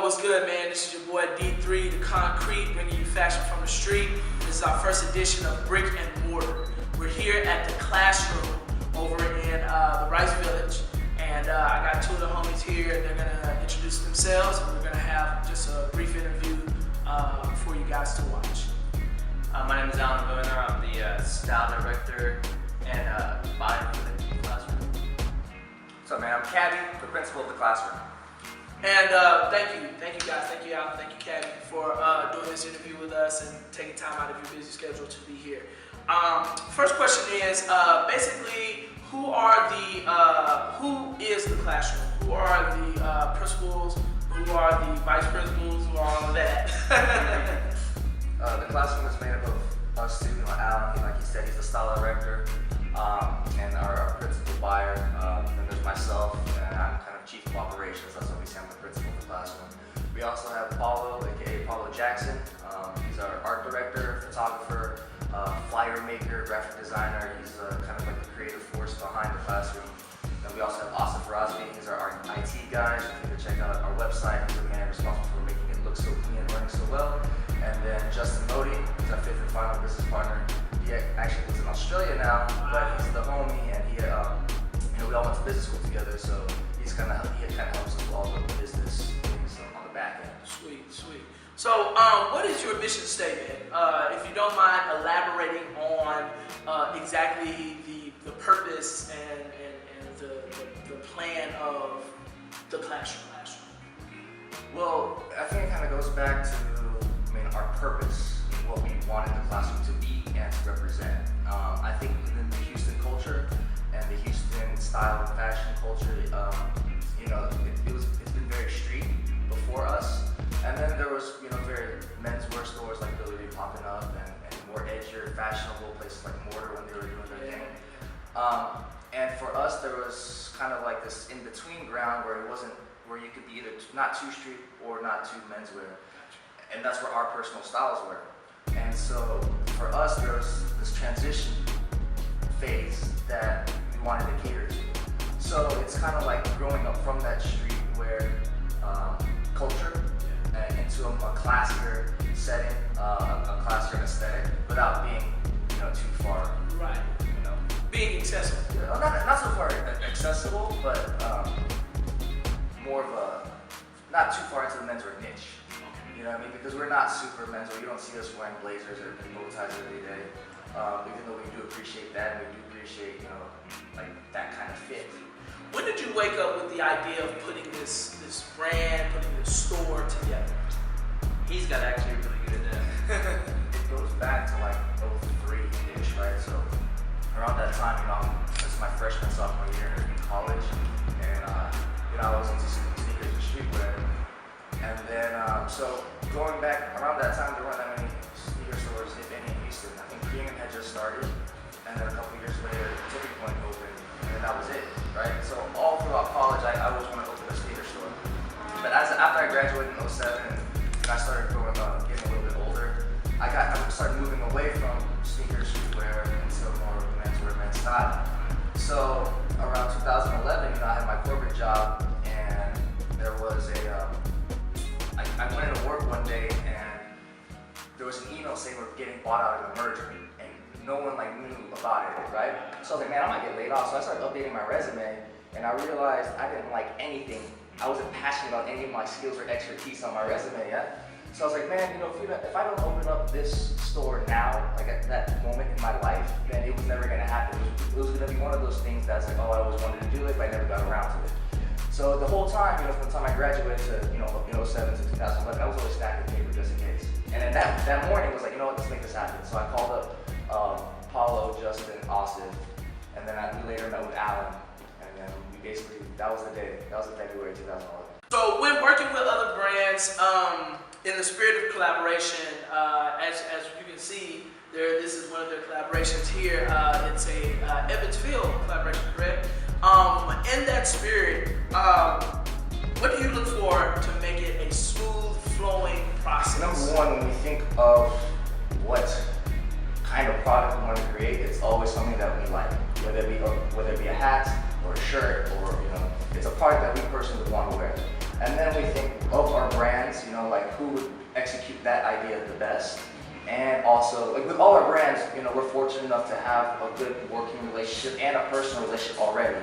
what's good, man? This is your boy D3, the Concrete, bringing you fashion from the street. This is our first edition of Brick and Mortar. We're here at the classroom over in the Rice Village, and I got two of the homies here. They're gonna introduce themselves, and we're gonna have just a brief interview for you guys to watch. My name is Alan Boner. I'm the style director and buyer for the classroom. So, man, I'm Cabby, the principal of the classroom. And thank you guys, thank you Alan, thank you Cabby for doing this interview with us and taking time out of your busy schedule to be here. First question is basically who is the classroom? Who are the principals? Who are the vice principals? Who are all of that? The classroom is made up of us two, Alan, like he said, he's the style director, and our principal buyer. Then there's myself, and I'm kind of chief of operations. That's what we say, I'm the principal of the classroom. We also have Paulo, aka Paulo Jackson. He's our art director, photographer, flyer maker, graphic designer. He's kind of like the creative force behind the classroom. Then we also have Asif Razvi. He's our IT guy. So if you can check out our website, he's the man responsible for making it look so clean and running so well. And then Justin Modi, he's our fifth and final business partner. He actually lives in Australia now, but he's the homie, and he, we all went to business school together, so he kind of helps us with all the business things on the back end. Sweet. So, what is your mission statement? If you don't mind elaborating on exactly the purpose and the plan of the classroom. Well, I think it kind of goes back to, our purpose, what we wanted the classroom to be and to represent. I think within the Houston culture and the Houston style and fashion culture, it's been very street before us. And then there was, very menswear stores like Billy popping up and more edgier, fashionable places like Mortar when they were doing their thing. And for us, there was kind of like this in-between ground where you could be either not too street or not too menswear. And that's where our personal styles were. And so for us, there was this transition phase that we wanted to cater to. So it's kind of like growing up from that street where culture into a classier setting, a classier aesthetic, without being too far. Right. Being accessible. Not so far accessible, but more of a not too far into the menswear niche. You know what I mean? Because we're not super menswear. You don't see us wearing blazers or bow ties every day. Even though we do appreciate that, and we do appreciate, like that kind of fit. When did you wake up with the idea of putting this brand, putting this store together? He's got actually really good at that. It goes back to like 03-ish, right? So around that time, this is my freshman, sophomore year in college, and I was into sneakers and streetwear. And then, so going back around that time, there weren't that many sneaker stores, if any, in Houston. I think Premium had just started, and then a couple years later, Tipping Point opened, and then that was it, right? So all throughout college, I always wanted to open a sneaker store. But after I graduated in 07, and I started getting a little bit older, I started moving away from sneakers, streetwear, into more menswear, men's style. So around 2011, I had my corporate job, and there was I went into work one day and there was an email saying we're getting bought out of a merger, and no one knew about it, right? So I was like, man, I might get laid off. So I started updating my resume, and I realized I didn't like anything. I wasn't passionate about any of my skills or expertise on my resume yet. So I was like, man, if I don't open up this store now, like at that moment in my life, then it was never gonna happen. It was gonna be one of those things that's like, oh, I always wanted to do it, but I never got around to it. So the whole time, from the time I graduated to, 07 to 2011, I was always stacking paper just in case. And then that morning was like, let's make this happen. So I called up Paulo, Justin, Asif, and then we later met with Alan, and then that was the day. That was in February 2011. So when working with other brands, in the spirit of collaboration, as you can see, this is one of their collaborations here. It's a Evansville collaboration, correct? In that spirit, what do you look for to make it a smooth, flowing process? Number one, when we think of what kind of product we want to create, it's always something that we like. Whether it be a hat or a shirt, or it's a product that we personally would want to wear. And then we think of our brand brands, you know, like who would execute that idea the best. And also, like with all our brands, you know, we're fortunate enough to have a good working relationship and a personal relationship already.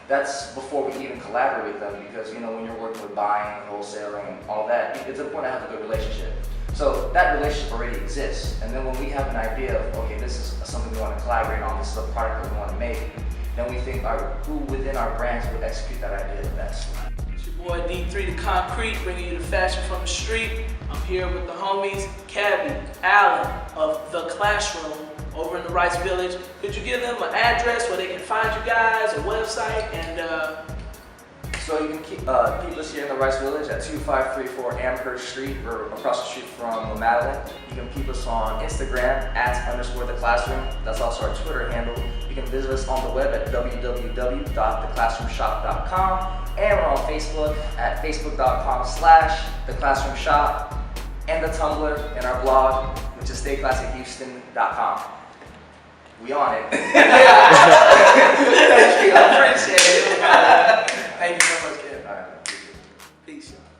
That's before we even collaborate with them, because, you know, when you're working with buying, wholesaling, and all that, it's important to have a good relationship. So that relationship already exists. And then when we have an idea of, okay, this is something we want to collaborate on, this is a product that we want to make, then we think, all right, who within our brands would execute that idea the best? It's your boy D3 the Concrete, bringing you the fashion from the street. I'm here with the homies, Cabby, Allen of The Classroom over in the Rice Village. Could you give them an address where they can find you guys, a website, and So you can keep us here in the Rice Village at 2534 Amherst Street, or across the street from Madeline. You can keep us on Instagram @_the classroom. That's also our Twitter handle. You can visit us on the web at www.theclassroomshop.com, and we're on Facebook at facebook.com/theclassroomshop, and the Tumblr and our blog, which is stayclassichouston.com. We on it. thank you. I appreciate it. Thank you so much, Kevin. All right. Peace, y'all.